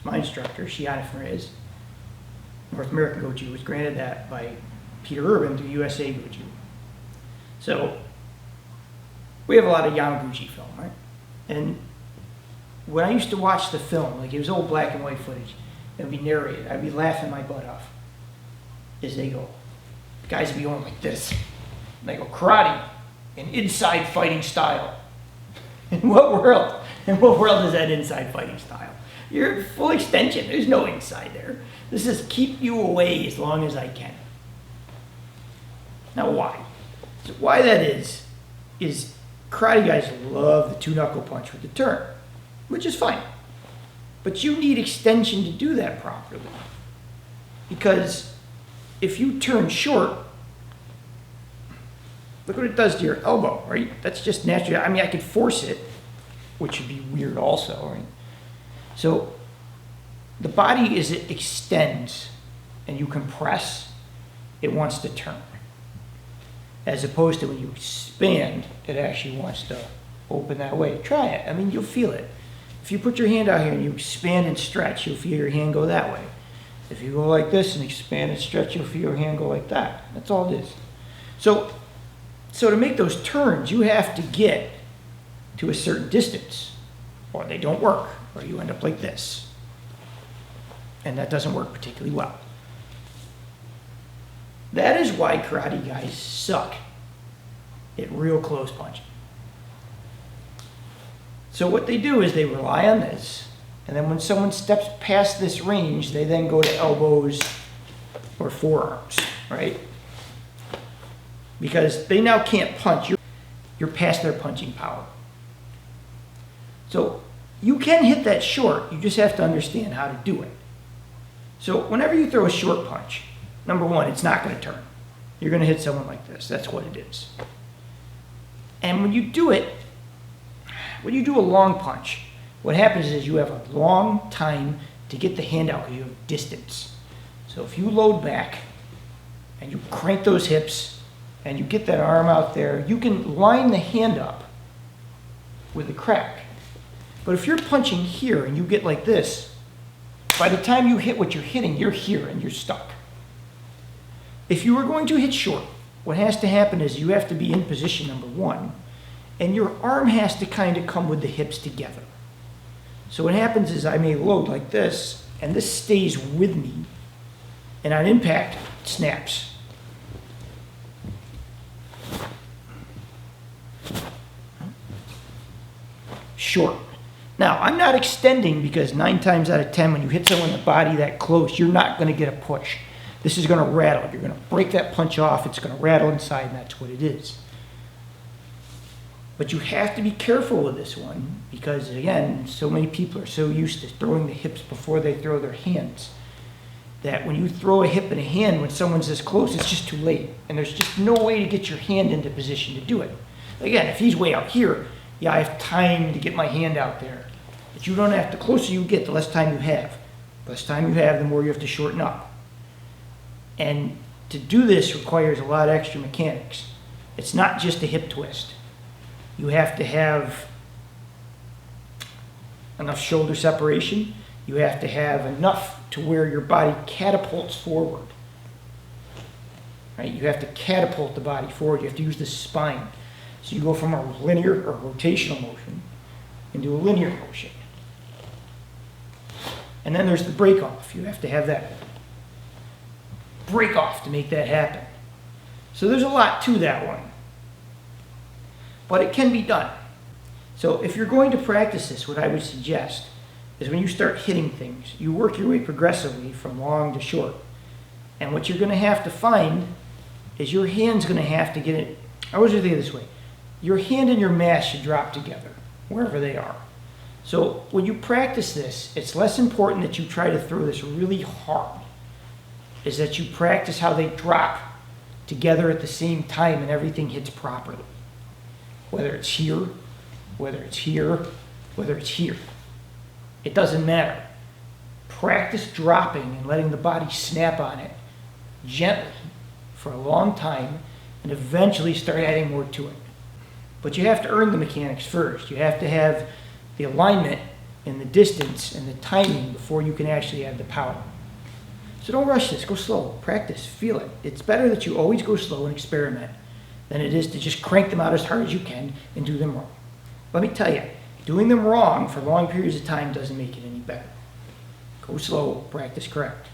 my instructor, Shiana Ferez, North American Goju, was granted that by Peter Urban through USA Goju. So we have a lot of Yamaguchi film, right? And when I used to watch the film, like it was old black and white footage, it would be narrated, I'd be laughing my butt off as they go. The guys would be going like this. And they go, karate, an inside fighting style. In what world? In what world is that inside fighting style? You're full extension. There's no inside there. This is keep you away as long as I can. Now why? So why that is karate guys love the two-knuckle punch with the turn, which is fine. But you need extension to do that properly. Because if you turn short, look what it does to your elbow, right? That's just natural. I mean, I could force it, which would be weird also, right? So the body, as it extends and you compress, it wants to turn. As opposed to when you expand, it actually wants to open that way. Try it. I mean, you'll feel it. If you put your hand out here and you expand and stretch, you'll feel your hand go that way. If you go like this and expand and stretch, you'll feel your hand go like that. That's all it is. So to make those turns, you have to get to a certain distance, or they don't work, or you end up like this. And that doesn't work particularly well. That is why karate guys suck at real close punching. So what they do is they rely on this, and then when someone steps past this range, they then go to elbows or forearms, right? Because they now can't punch. You're past their punching power. So you can hit that short, you just have to understand how to do it. So whenever you throw a short punch, number one, it's not going to turn. You're going to hit someone like this. That's what it is. And when you do it, when you do a long punch, what happens is you have a long time to get the hand out because you have distance. So if you load back and you crank those hips and you get that arm out there, you can line the hand up with a crack. But if you're punching here and you get like this, by the time you hit what you're hitting, you're here and you're stuck. If you are going to hit short, what has to happen is you have to be in position number one, and your arm has to kind of come with the hips together. So what happens is I may load like this, and this stays with me, and on impact, it snaps. Short. Now, I'm not extending because 9 times out of 10, when you hit someone in the body that close, you're not going to get a push. This is going to rattle. You're going to break that punch off. It's going to rattle inside, and that's what it is. But you have to be careful with this one because, again, so many people are so used to throwing the hips before they throw their hands that when you throw a hip and a hand when someone's this close, it's just too late. And there's just no way to get your hand into position to do it. Again, if he's way out here, yeah, I have time to get my hand out there. But you don't have. The closer you get, the less time you have. The less time you have, the more you have to shorten up. And to do this requires a lot of extra mechanics. It's not just a hip twist. You have to have enough shoulder separation. You have to have enough to where your body catapults forward. Right? You have to catapult the body forward. You have to use the spine. So you go from a linear or rotational motion into a linear motion. And then there's the break off. You have to have that break off to make that happen. So there's a lot to that one. But it can be done. So if you're going to practice this, what I would suggest is when you start hitting things, you work your way progressively from long to short. And what you're going to have to find is your hand's going to have to get it. I always think of it this way. Your hand and your mask should drop together, wherever they are. So when you practice this, it's less important that you try to throw this really hard. Is that you practice how they drop together at the same time and everything hits properly. Whether it's here, whether it's here, whether it's here. It doesn't matter. Practice dropping and letting the body snap on it gently for a long time and eventually start adding more to it. But you have to earn the mechanics first. You have to have the alignment and the distance and the timing before you can actually have the power. So don't rush this. Go slow. Practice. Feel it. It's better that you always go slow and experiment than it is to just crank them out as hard as you can and do them wrong. Let me tell you, doing them wrong for long periods of time doesn't make it any better. Go slow. Practice correct.